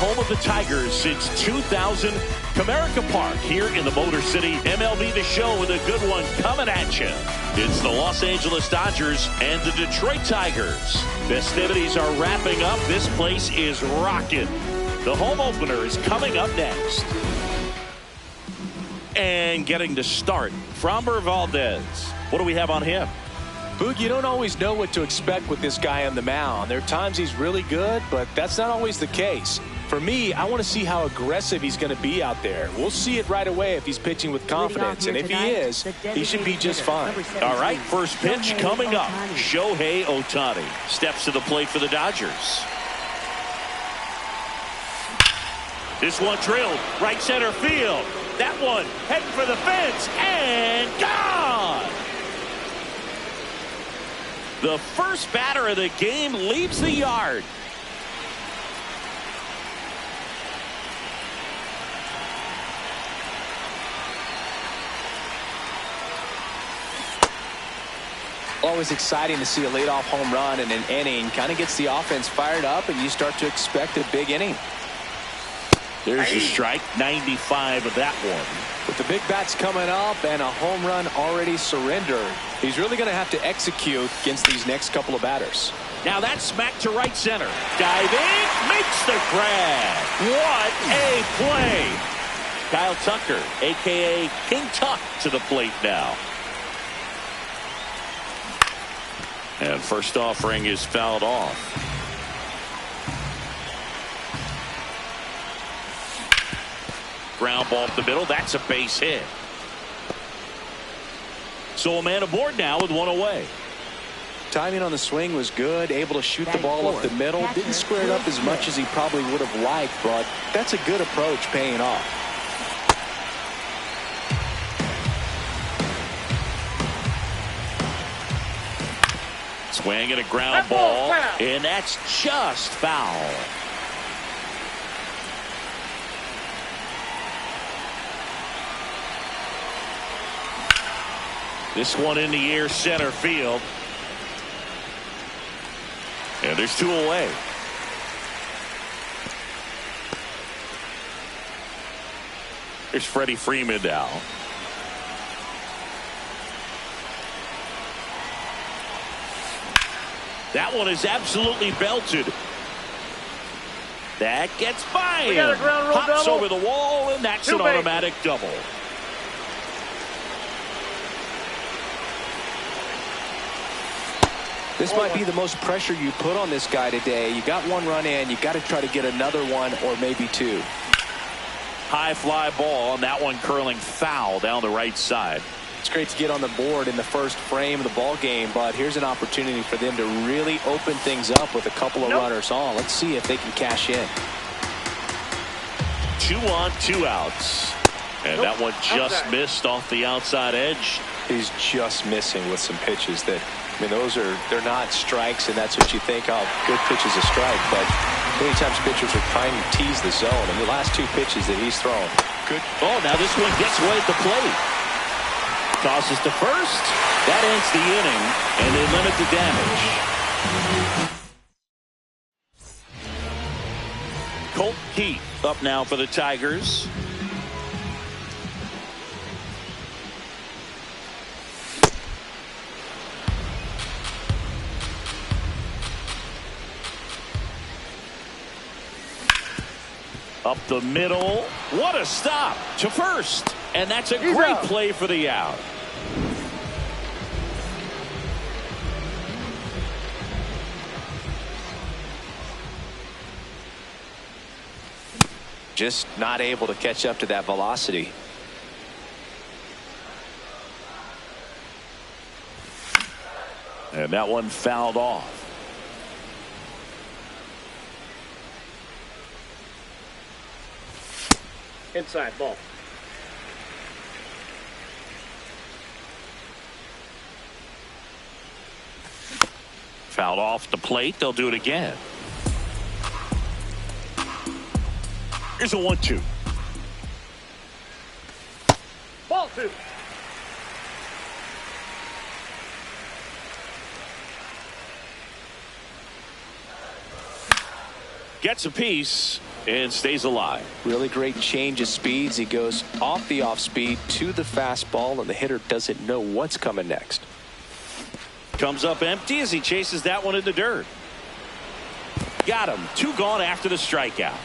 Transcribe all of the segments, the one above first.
home of the Tigers since 2000. Comerica Park here in the Motor City. MLB The Show with a good one coming at you. It's the Los Angeles Dodgers and the Detroit Tigers. Festivities are wrapping up. This place is rocking. The home opener is coming up next. And getting to start, Framber Valdez. What do we have on him? Boog, you don't always know what to expect with this guy on the mound. There are times he's really good, but that's not always the case. For me, I want to see how aggressive he's going to be out there. We'll see it right away if he's pitching with confidence, and if he is, he should be just fine. All right, first pitch coming up. Shohei Ohtani steps to the plate for the Dodgers. This one drilled right center field. That one heading for the fence and gone. The first batter of the game leaves the yard. Always exciting to see a leadoff home run in an inning. Kind of gets the offense fired up, and you start to expect a big inning. There's a strike, 95 of that one. With the big bats coming up and a home run already surrendered, he's really going to have to execute against these next couple of batters. Now that's smack to right center. Diving, makes the grab. What a play. Kyle Tucker, a.k.a. King Tuck, to the plate now. And first offering is fouled off. Ground ball up the middle. That's a base hit. So a man aboard now with one away. Timing on the swing was good. Able to shoot the ball up the middle. Didn't square it up as much as he probably would have liked, but that's a good approach paying off. Swing and a ground ball, and that's just foul. This one in the air, center field. And there's two away. Here's Freddie Freeman now. That one is absolutely belted. That gets by him. Pops over the wall, and that's an automatic double. This might be the most pressure you put on this guy today. You got one run in. You got to try to get another one or maybe two. High fly ball, and that one curling foul down the right side. It's great to get on the board in the first frame of the ball game, but here's an opportunity for them to really open things up with a couple of runners on. Let's see if they can cash in. 2 on, 2 outs. And that one just missed off the outside edge. He's just missing with some pitches that, I mean, they're not strikes, and that's what you think of. Good pitch is a strike, but many times pitchers are trying to tease the zone. And the last 2 pitches that he's thrown. Good. Oh, now this one gets away at the plate. Tosses to first. That ends the inning, and they limit the damage. Colt Keith up now for the Tigers. Up the middle. What a stop to first. And that's a great play for the out. Just not able to catch up to that velocity. And that one fouled off. Inside ball. Fouled off the plate. They'll do it again. Here's a 1-2. Ball 2. Gets a piece. and stays alive. Really great change of speeds. He goes off the off speed to the fastball, and the hitter doesn't know what's coming next. Comes up empty as he chases that one in the dirt. Got him. 2 gone after the strikeout.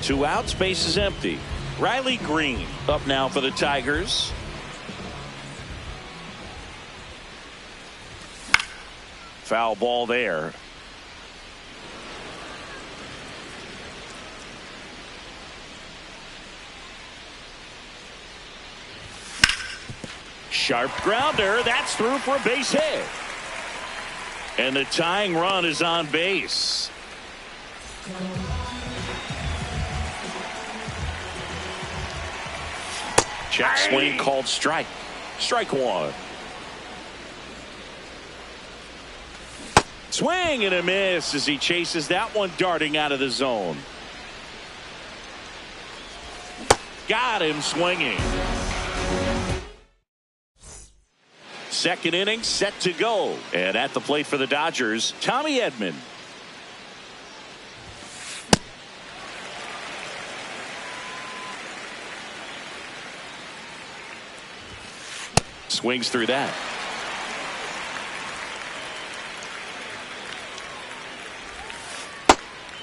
2 outs, base is empty. Riley Green up now for the Tigers. Foul ball there. Sharp grounder. That's through for a base hit. And the tying run is on base. Check swing called strike. Strike 1. Swing and a miss as he chases that one darting out of the zone. Got him swinging. Second inning set to go. And at the plate for the Dodgers, Tommy Edman. Swings through that.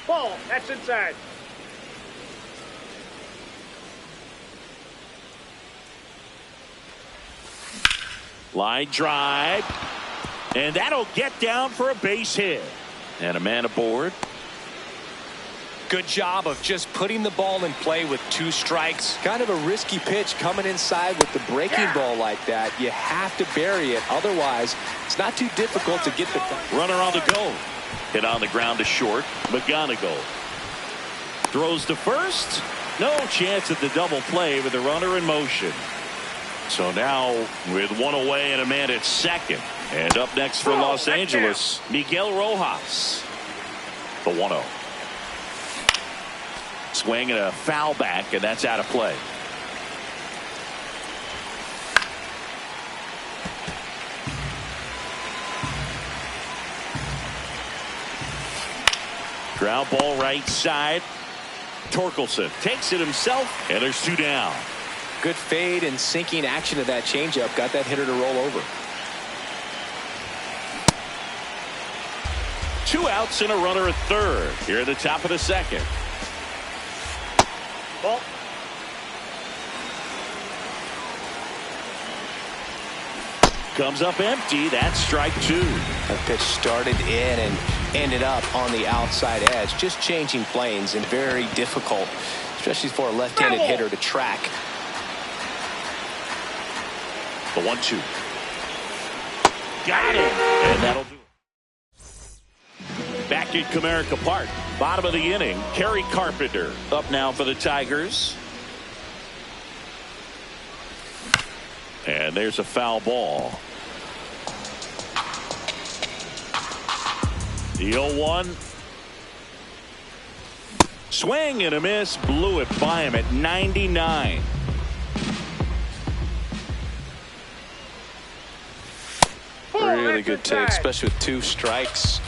Ball. That's inside. Line drive. And that'll get down for a base hit. And a man aboard. Good job of just putting the ball in play with 2 strikes. Kind of a risky pitch coming inside with the breaking ball like that. You have to bury it. Otherwise, it's not too difficult to get the runner on the go. Hit on the ground to short. McGonigal throws to first. No chance at the double play with the runner in motion. So now with 1 away and a man at second. And up next for Los Angeles, Miguel Rojas. The 1-0. Swing and a foul back, and that's out of play. Ground ball right side. Torkelson takes it himself, and there's 2 down. good fade and sinking action of that changeup got that hitter to roll over. 2 outs and a runner at third here at the top of the second. Ball. Comes up empty. That's strike 2. That pitch started in and ended up on the outside edge. Just changing planes and very difficult, especially for a left-handed hitter to track. The 1-2. Got it. And that'll do it. Back at Comerica Park, bottom of the inning, Kerry Carpenter up now for the Tigers. And there's a foul ball. The 0-1. Swing and a miss. Blew it by him at 99. Really good take, especially with 2 strikes.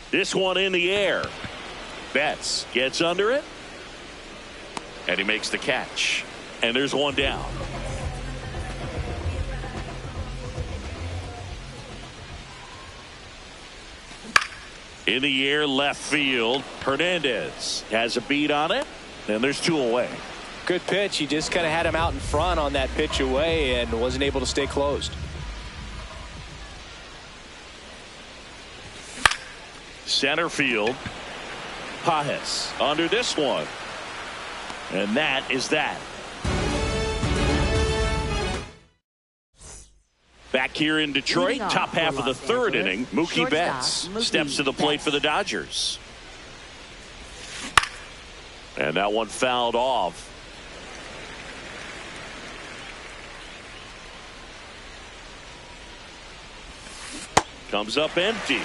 This one in the air. Betts gets under it. And he makes the catch. And there's 1 down. In the air, left field. Hernandez has a beat on it. And there's 2 away. Good pitch. He just kind of had him out in front on that pitch away and wasn't able to stay closed. Center field. Pajes under this one. And that is that. Back here in Detroit, top half of the third inning, Mookie Betts steps to the plate for the Dodgers. And that one fouled off. Comes up empty.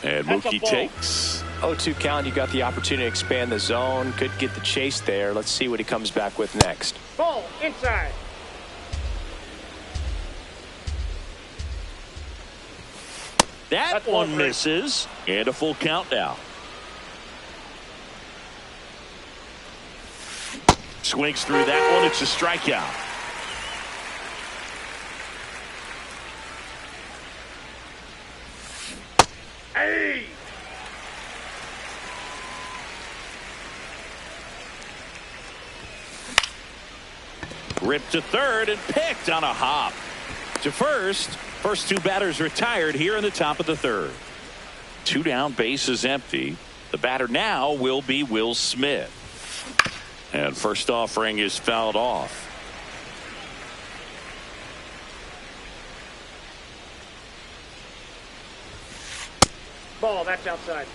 And Mookie takes 0-2 count. You got the opportunity to expand the zone. Could get the chase there. Let's see what he comes back with next. Ball inside. That one misses, and a full count now. Swings through that one. It's a strikeout. Hey! Ripped to third and picked on a hop. To first. First two batters retired here in the top of the third. Two down, bases empty. The batter now will be Will Smith. And first offering is fouled off. Ball, that's outside.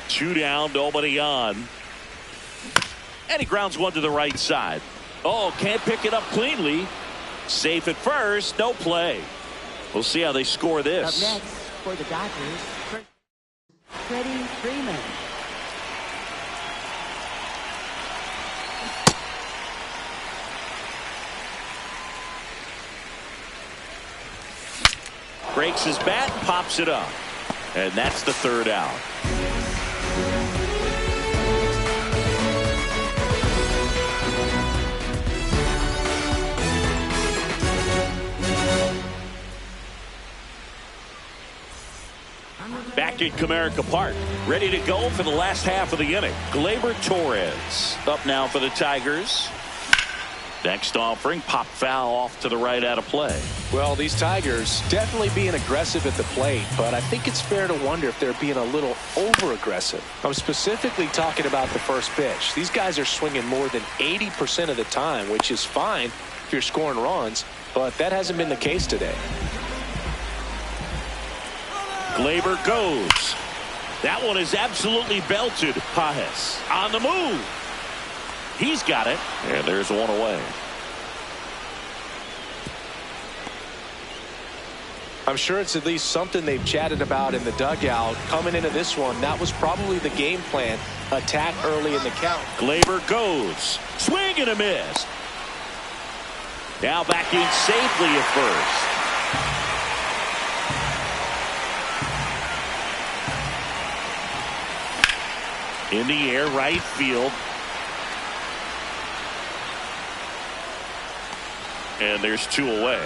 Two down, nobody on. And he grounds one to the right side. Oh, can't pick it up cleanly. Safe at first, no play. We'll see how they score this. Up next for the Dodgers, Freddie Freeman. Breaks his bat and pops it up. And that's the third out. Back in Comerica Park, ready to go for the last half of the inning. Gleyber Torres up now for the Tigers. Next offering, pop foul off to the right out of play. Well, these Tigers definitely being aggressive at the plate, but I think it's fair to wonder if they're being a little over-aggressive. I'm specifically talking about the first pitch. These guys are swinging more than 80% of the time, which is fine if you're scoring runs, but that hasn't been the case today. Gleyber goes. That one is absolutely belted. Pajes on the move. He's got it. And there's one away. I'm sure it's at least something they've chatted about in the dugout. Coming into this one, that was probably the game plan. Attack early in the count. Gleyber goes. Swing and a miss. Now back in safely at first. In the air, right field. And there's two away.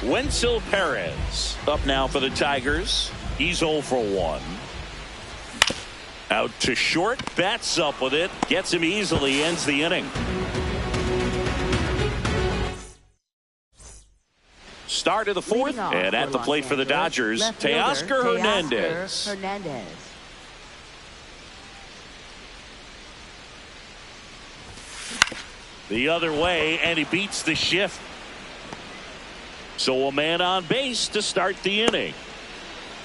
Wenzel Perez up now for the Tigers. He's 0 for 1. Out to short, bats up with it, gets him easily, ends the inning. Start of the fourth, and at the plate for the Dodgers, Teoscar Hernandez. The other way, and he beats the shift. So a man on base to start the inning.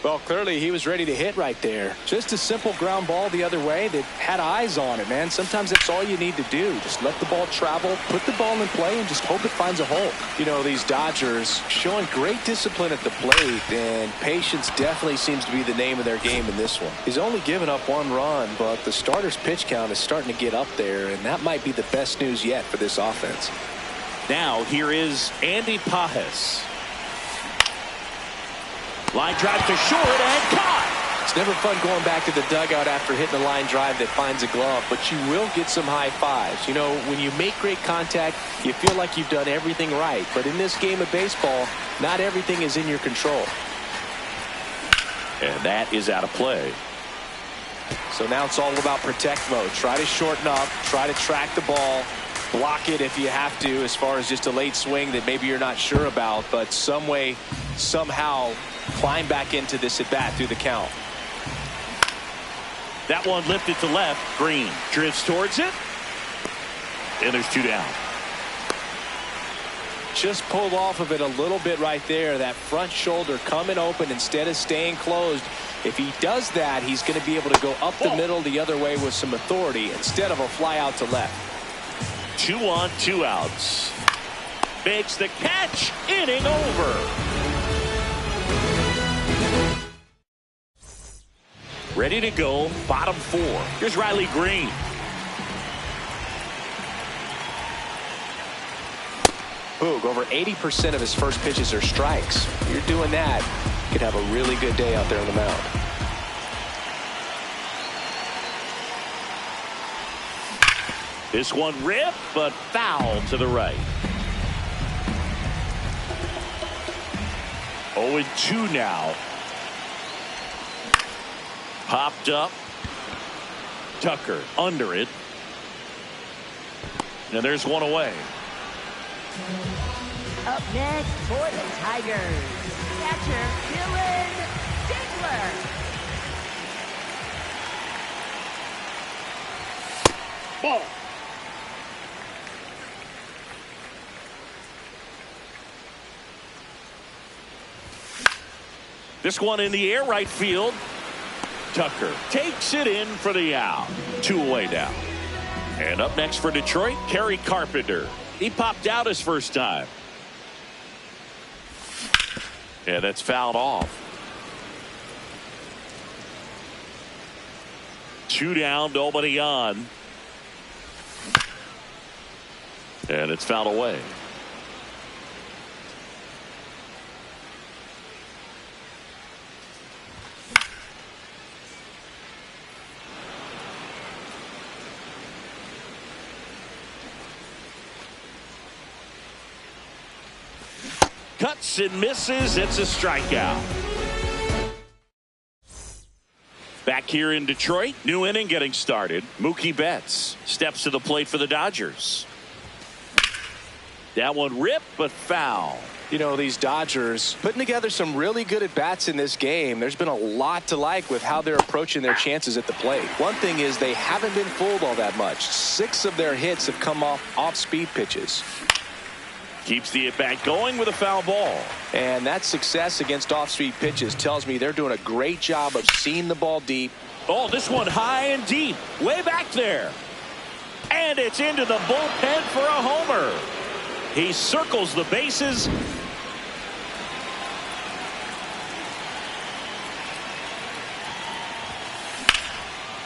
Well, clearly he was ready to hit right there. Just a simple ground ball the other way that had eyes on it, man. Sometimes that's all you need to do. Just let the ball travel, put the ball in play, and just hope it finds a hole. You know, these Dodgers showing great discipline at the plate, and patience definitely seems to be the name of their game in this one. He's only given up 1 run, but the starter's pitch count is starting to get up there, and that might be the best news yet for this offense. Now here is Andy Pajes. Line drive to short and caught. It's never fun going back to the dugout after hitting a line drive that finds a glove, but you will get some high fives. You know, when you make great contact, you feel like you've done everything right. But in this game of baseball, not everything is in your control. And that is out of play. So now it's all about protect mode. Try to shorten up, try to track the ball, block it if you have to, as far as just a late swing that maybe you're not sure about, but some way, somehow climb back into this at bat through the count. That one lifted to left. Green drifts towards it. And there's 2 down. just pulled off of it a little bit right there. That front shoulder coming open instead of staying closed. If he does that, he's going to be able to go up the middle the other way with some authority instead of a fly out to left. 2 on, 2 outs. Makes the catch. Inning over. Ready to go. Bottom 4. Here's Riley Green. Boog, over 80% of his first pitches are strikes. If you're doing that, you could have a really good day out there on the mound. This one ripped, but foul to the right. 0-2 now. Popped up. Tucker under it. And there's one away. Up next for the Tigers, catcher Dylan Stigler. Ball. This one in the air, right field. Tucker takes it in for the out. 2 away now. And up next for Detroit, Kerry Carpenter. He popped out his first time. And that's fouled off. 2 down, nobody on. And it's fouled away. Cuts and misses. It's a strikeout. Back here in Detroit, new inning getting started. Mookie Betts steps to the plate for the Dodgers. That one ripped, but foul. You know, these Dodgers putting together some really good at-bats in this game. There's been a lot to like with how they're approaching their chances at the plate. One thing is they haven't been fooled all that much. 6 of their hits have come off speed pitches. Keeps the at-bat going with a foul ball. And that success against off-speed pitches tells me they're doing a great job of seeing the ball deep. Oh, this one high and deep. Way back there. And it's into the bullpen for a homer. He circles the bases.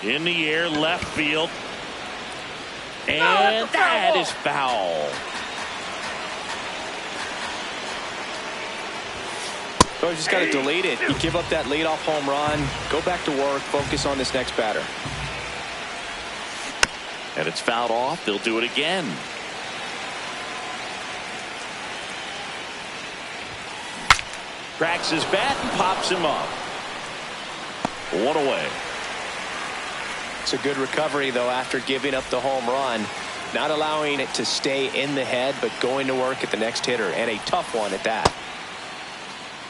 In the air, left field. And that is foul. So you just got to delete it. You give up that leadoff home run. Go back to work. Focus on this next batter. And it's fouled off. They'll do it again. Cracks his bat and pops him up. 1 away. It's a good recovery, though, after giving up the home run. Not allowing it to stay in the head, but going to work at the next hitter. And a tough one at that.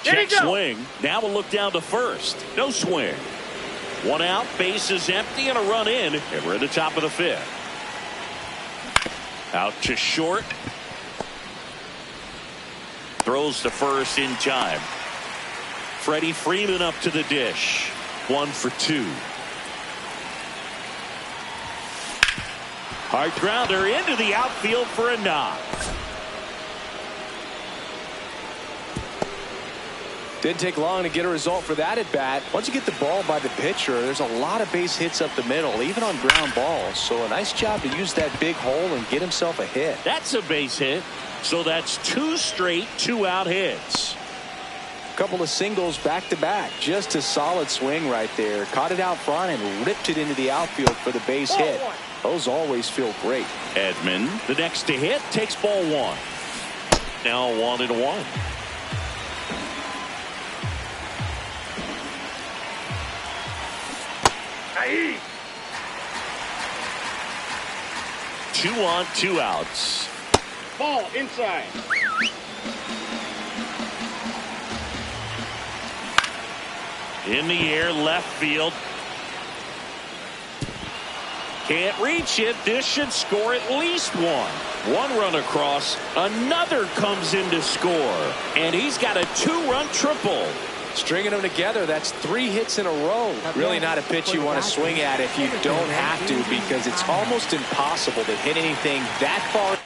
Check swing. Now we'll look down to first. No swing. 1 out, base is empty, and a run in. And we're at the top of the 5th. Out to short. Throws to first in time. Freddie Freeman up to the dish. 1 for 2. Hard grounder into the outfield for a knock. Didn't take long to get a result for that at bat. Once you get the ball by the pitcher, there's a lot of base hits up the middle, even on ground balls. So a nice job to use that big hole and get himself a hit. That's a base hit. So that's 2 straight 2-out hits. A couple of singles back to back. Just a solid swing right there. Caught it out front and ripped it into the outfield for the base hit. Those always feel great. Edman, the next to hit, takes ball 1. Now 1-1. Aye. 2 on, 2 outs. Ball inside. In the air, left field. Can't reach it. This should score at least one. One run across. Another comes in to score. And he's got a two-run triple. Stringing them together, that's 3 hits in a row. Really not a pitch you want to swing at if you don't have to, because it's almost impossible to hit anything that far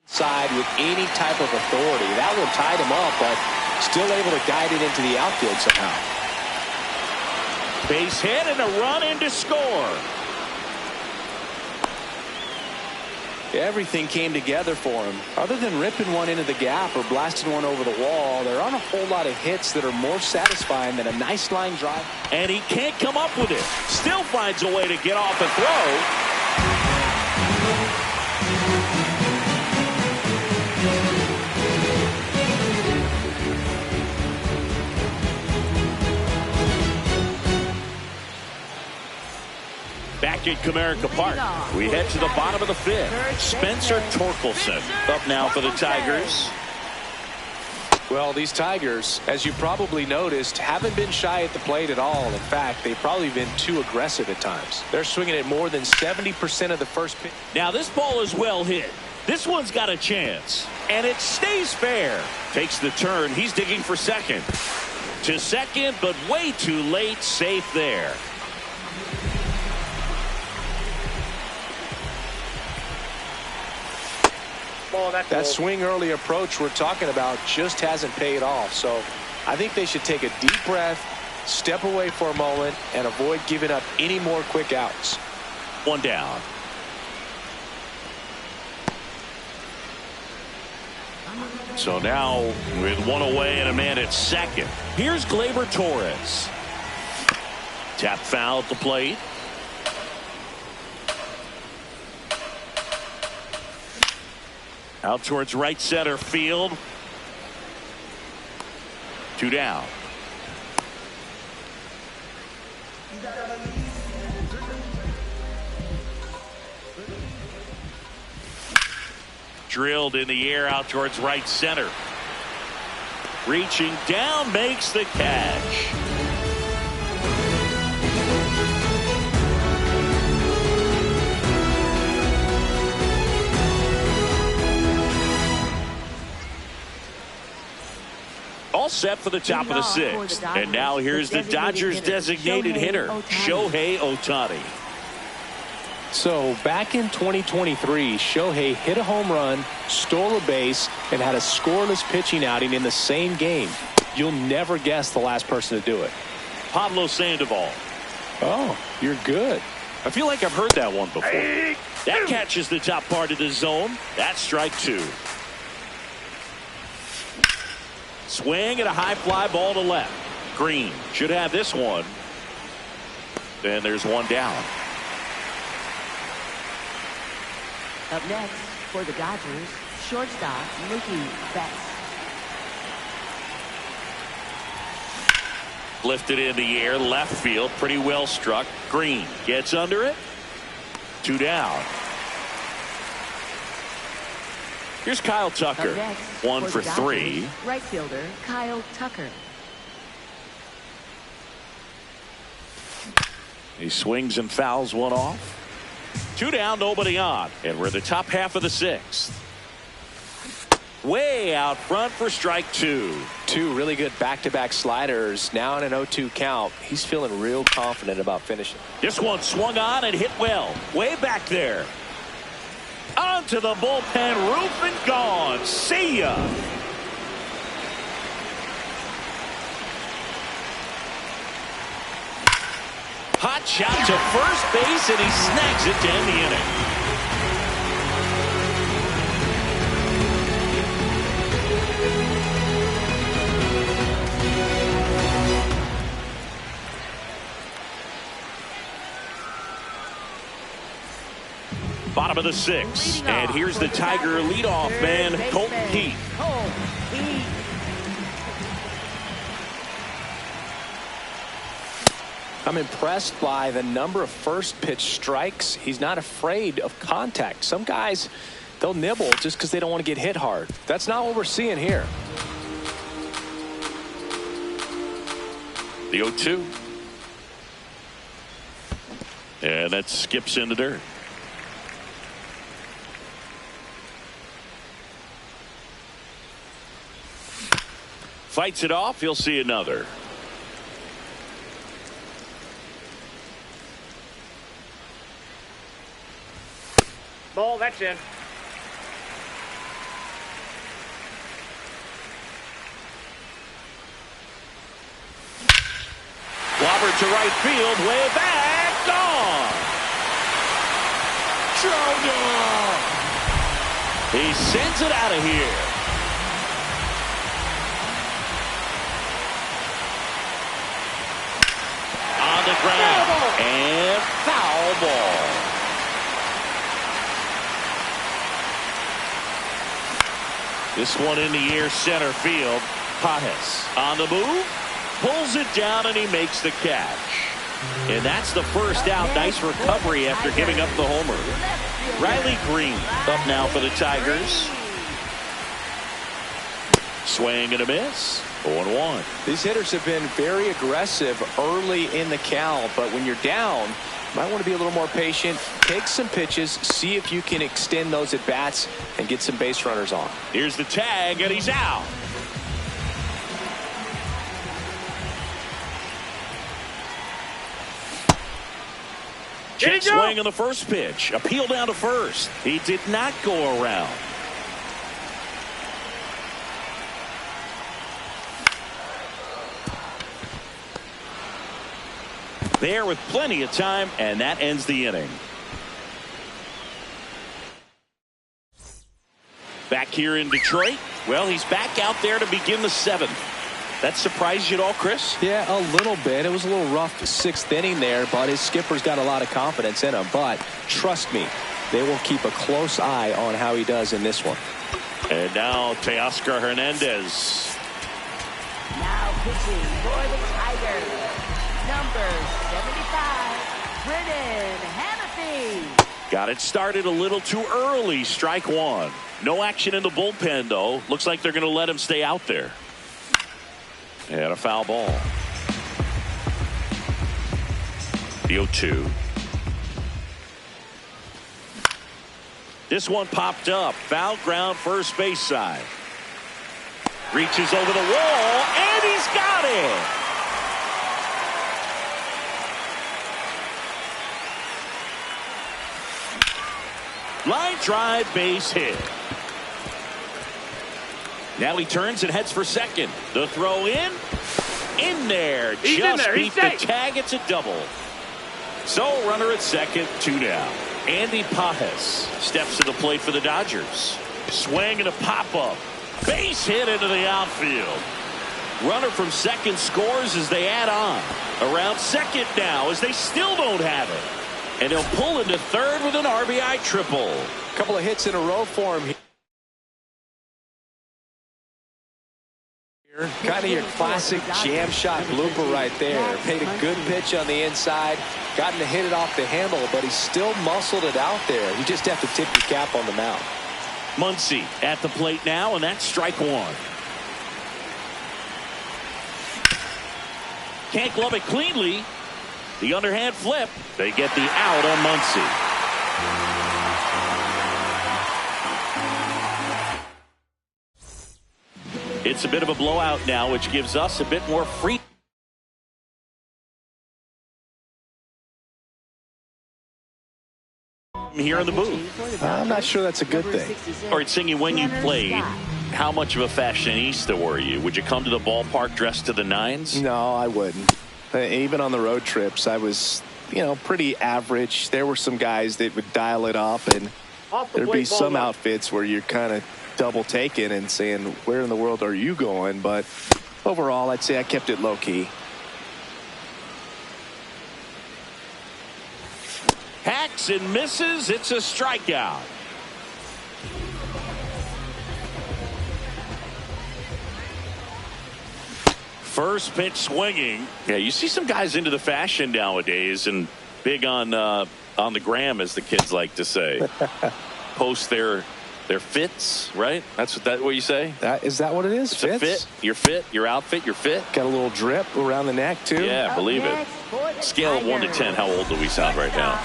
inside with any type of authority. That one tied him up, but still able to guide it into the outfield somehow. Base hit and a run in to score. Everything came together for him. Other than ripping one into the gap or blasting one over the wall, there aren't a whole lot of hits that are more satisfying than a nice line drive. And he can't come up with it. Still finds a way to get off and throw. Back at Comerica Park, we head to the bottom of the 5th. Spencer Torkelson up now for the Tigers. Well, these Tigers, as you probably noticed, haven't been shy at the plate at all. In fact, they've probably been too aggressive at times. They're swinging at more than 70% of the first pitch. Now this ball is well hit. This one's got a chance. And it stays fair. Takes the turn. He's digging for second. To second, but way too late. Safe there. That swing early approach we're talking about just hasn't paid off. So I think they should take a deep breath, step away for a moment, and avoid giving up any more quick outs. One down. So now with one away and a man at second. Here's Gleyber Torres. Tap foul at the plate. Out towards right center field. 2 down. Drilled in the air out towards right center. Reaching down, makes the catch. All set for the top of the 6th. And now here's the Dodgers designated hitter, Shohei Ohtani. So back in 2023, Shohei hit a home run, stole a base, and had a scoreless pitching outing in the same game. You'll never guess the last person to do it. Pablo Sandoval. Oh, you're good. I feel like I've heard that one before. That catches the top part of the zone. That's strike 2. Swing and a high fly ball to left. Green should have this one. Then there's one down. Up next for the Dodgers, shortstop Mookie Betts. Lifted in the air, left field, pretty well struck. Green gets under it. 2 down. Here's Kyle Tucker. 1 for 3. Right fielder Kyle Tucker. He swings and fouls one off. 2 down, nobody on. And we're in the top half of the 6th. Way out front for strike 2. 2 really good back-to-back sliders. Now in an 0-2 count. He's feeling real confident about finishing. This one swung on and hit well. Way back there. Onto the bullpen roof and gone. See ya. Hot shot to first base, and he snags it to end the inning. Bottom of the 6th, and here's the Tiger leadoff man, Colton Keith. I'm impressed by the number of first pitch strikes. He's not afraid of contact. Some guys, they'll nibble just because they don't want to get hit hard. That's not what we're seeing here. The 0-2. And that skips in the dirt. Fights it off. He'll see another. Ball, that's in. Wobber to right field, way back, gone. Showdown. He sends it out of here. On the ground, and foul ball. This one in the air, center field. Pajes on the move. Pulls it down and he makes the catch. And that's the first out. Nice recovery after giving up the homer. Riley Green up now for the Tigers. Swing and a miss. 0-1. These hitters have been very aggressive early in the count, but when you're down, you might want to be a little more patient. Take some pitches, see if you can extend those at bats and get some base runners on. Here's the tag and he's out. Check swing on the first pitch. Appeal down to first. He did not go around. There with plenty of time, and that ends the inning. Back here in Detroit. Well, he's back out there to begin the 7th. That surprised you at all, Chris? Yeah, a little bit. It was a little rough 6th inning there, but his skipper's got a lot of confidence in him. But trust me, they will keep a close eye on how he does in this one. And now Teoscar Hernandez. Now pitching for the Tigers, number 75, Brennan Hannafy. Got it started a little too early. Strike one. No action in the bullpen, though. Looks like they're going to let him stay out there. And a foul ball. The 0-2. This one popped up. Foul ground, first base side. Reaches over the wall, and he's got it. Line drive, base hit. Now he turns and heads for second. The throw in there. He's just in there. beat the tag. It's a double. So runner at second, 2 down. Andy Pajes steps to the plate for the Dodgers. Swing and a pop-up. Base hit into the outfield. Runner from second scores as they add on. Around second now as they still don't have it. And he'll pull into third with an RBI triple. A couple of hits in a row for him here. Kind of your classic jam shot blooper right there. Made a good pitch on the inside. Gotten to hit it off the handle, but he still muscled it out there. You just have to tip your cap on the mound. Muncy at the plate now, and that's strike one. Can't glove it cleanly. The underhand flip. They get the out on Muncy. It's a bit of a blowout now, which gives us a bit more free. Here in the booth. I'm not sure that's a good thing. All right, Singy, when you played, how much of a fashionista were you? Would you come to the ballpark dressed to the nines? No, I wouldn't. Even on the road trips, I was, pretty average. There were some guys that would dial it up, and there'd be some outfits where you're kind of double taking and saying, where in the world are you going? But overall, I'd say I kept it low key. Hacks and misses. It's a strikeout. First pitch swinging. Yeah, you see some guys into the fashion nowadays and big on the gram, as the kids like to say. Post their They're fits, right? That's what you say? Is that what it is? It's a fit. You're fit. Your outfit. You're fit. Got a little drip around the neck, too. Yeah, believe it. Scale of 1 to 10. How old do we sound right now?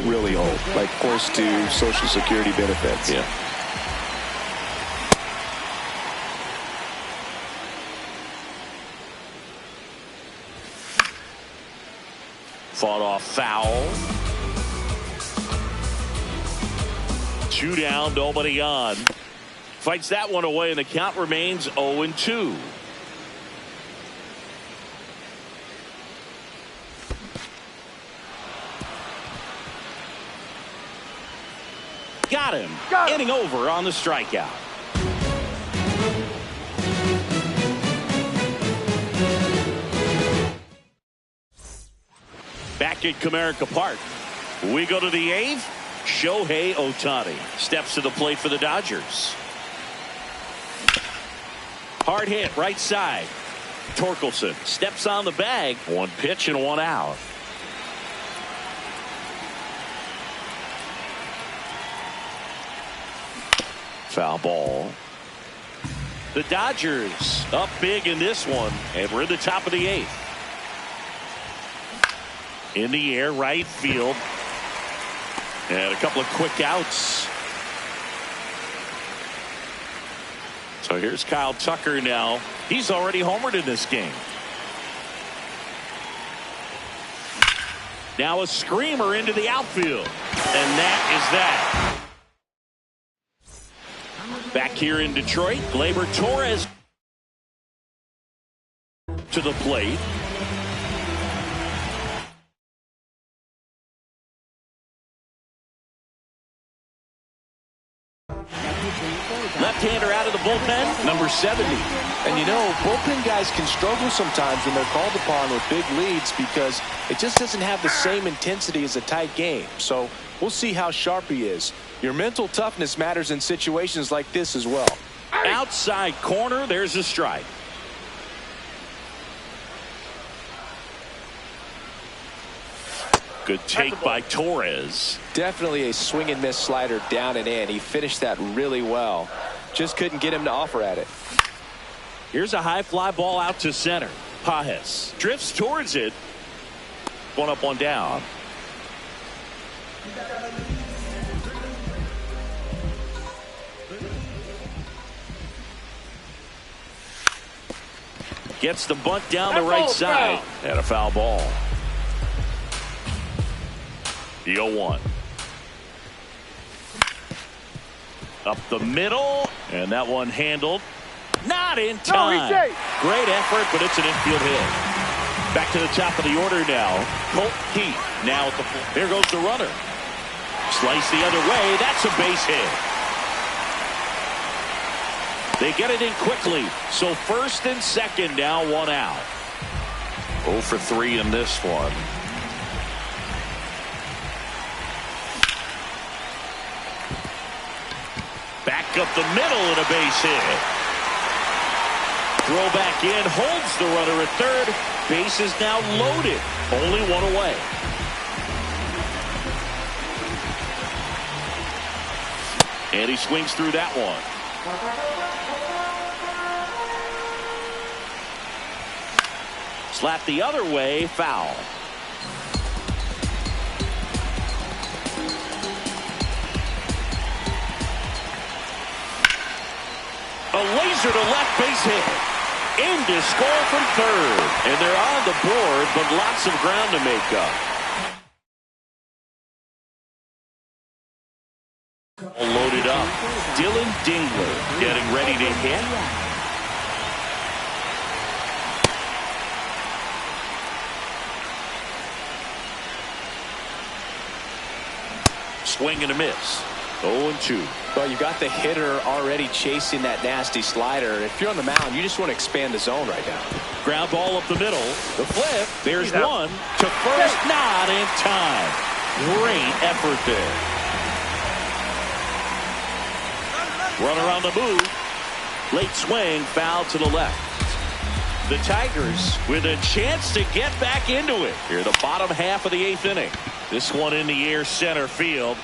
Really old. Like close to Social Security benefits. Yeah. Fought off foul. 2 down, nobody on. Fights that one away, and the count remains 0-2. Got him. Inning over on the strikeout. Back at Comerica Park. We go to the 8th. Shohei Ohtani steps to the plate for the Dodgers. Hard hit right side. Torkelson steps on the bag. 1 pitch and 1 out. Foul ball. The Dodgers up big in this one, and we're in the top of the 8th. In the air, right field. And a couple of quick outs. So here's Kyle Tucker now. He's already homered in this game. Now a screamer into the outfield. And that is that. Back here in Detroit, Gleyber Torres to the plate. Left-hander out of the bullpen, number 70. And you know, bullpen guys can struggle sometimes when they're called upon with big leads because it just doesn't have the same intensity as a tight game. So we'll see how sharp he is. Your mental toughness matters in situations like this as well. Outside corner, there's a strike. Good take by Torres. Definitely a swing and miss slider down and in. He finished that really well. Just couldn't get him to offer at it. Here's a high fly ball out to center. Pages drifts towards it. 1 up, 1 down. Gets the bunt down the right side. And a foul ball. The 0-1. Up the middle. And that one handled. Not in time. Great effort, but it's an infield hit. Back to the top of the order now. Colt Keith now at the floor. There goes the runner. Slice the other way. That's a base hit. They get it in quickly. So first and second now, 1 out. 0 for 3 in this one. Back up the middle and a base hit. Throw back in, holds the runner at third. Base is now loaded. Only 1 away. And he swings through that one. Slap the other way, foul. A laser to left, base hit. In to score from third. And they're on the board, but lots of ground to make up. Loaded up. Dylan Dingler getting ready to hit. Swing and a miss. 0-2. Well, you got the hitter already chasing that nasty slider. If you're on the mound, you just want to expand the zone right now. Ground ball up the middle. The flip. There's one to first. Not in time. Great effort there. Runner on the move. Late swing. Foul to the left. The Tigers with a chance to get back into it. Here, the bottom half of the 8th inning. This one in the air center field.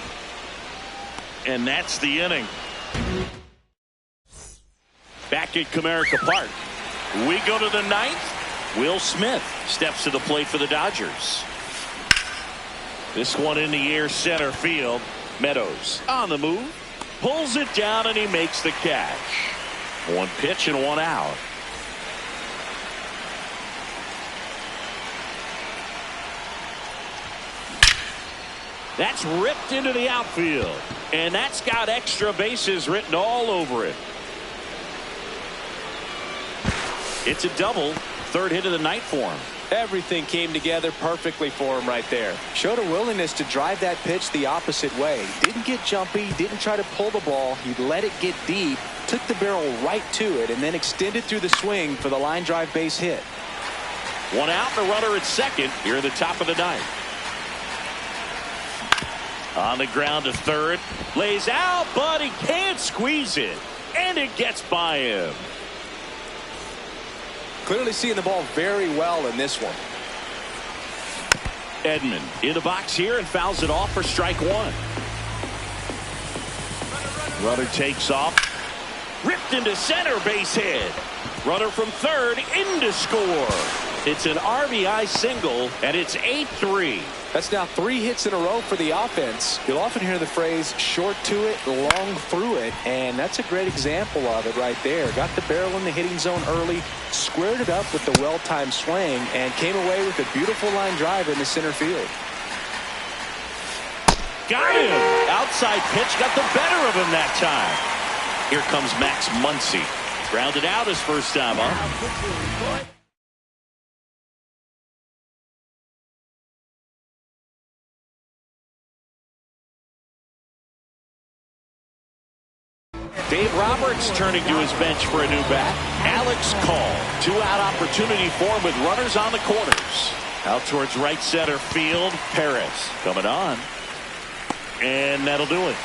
And that's the inning. Back at Comerica Park. We go to the ninth. Will Smith steps to the plate for the Dodgers. This one in the air center field. Meadows on the move. Pulls it down and he makes the catch. One pitch and one out. That's ripped into the outfield. And that's got extra bases written all over it. It's a double. Third hit of the night for him. Everything came together perfectly for him right there. Showed a willingness to drive that pitch the opposite way. Didn't get jumpy, didn't try to pull the ball. He let it get deep, took the barrel right to it, and then extended through the swing for the line drive base hit. One out, the runner at second here at the top of the ninth. On the ground to third. Lays out, but he can't squeeze it. And it gets by him. Clearly seeing the ball very well in this one. Edman in the box here and fouls it off for strike one. Runner takes off. Ripped into center, base hit. Runner from third in to score. It's an RBI single, and it's 8-3. That's now 3 hits in a row for the offense. You'll often hear the phrase short to it, long through it, and that's a great example of it right there. Got the barrel in the hitting zone early, squared it up with the well-timed swing, and came away with a beautiful line drive in the center field. Got him! Outside pitch got the better of him that time. Here comes Max Muncy. Grounded out his first time up. Dave Roberts turning to his bench for a new bat. Alex Call. 2-out opportunity for him with runners on the corners. Out towards right center field. Perez coming on. And that'll do it.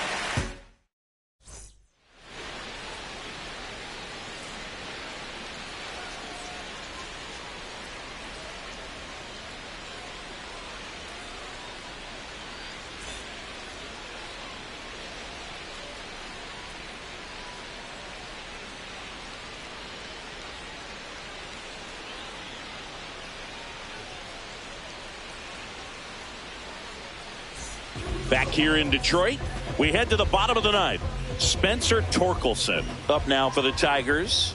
Back here in Detroit, we head to the bottom of the ninth. Spencer Torkelson up now for the Tigers.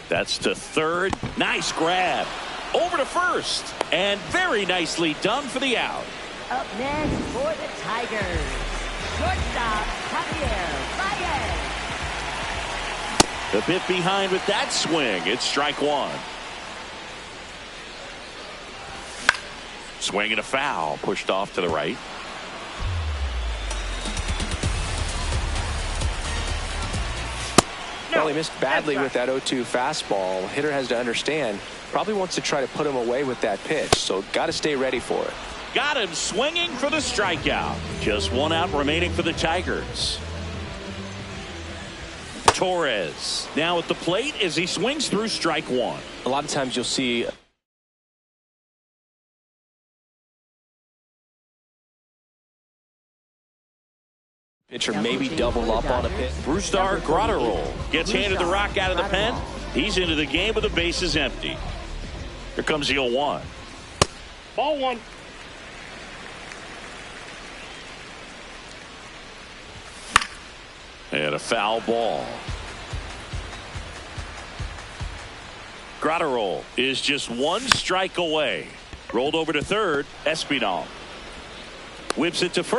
That's to third. Nice grab. Over to first. And very nicely done for the out. Up next for the Tigers, shortstop Javier Baez. A bit behind with that swing. It's strike one. Swing and a foul. Pushed off to the right. Well, he missed badly with that 0-2 fastball. Hitter has to understand, probably wants to try to put him away with that pitch, so got to stay ready for it. Got him swinging for the strikeout. Just one out remaining for the Tigers. Torres now at the plate as he swings through strike one. A lot of times you'll see pitcher maybe double up on a pitch. Brusdar Graterol gets handed the rock out of the pen. He's into the game with the bases empty. Here comes the 0-1. Ball one. And a foul ball. Graterol is just one strike away. Rolled over to third. Espinal whips it to first.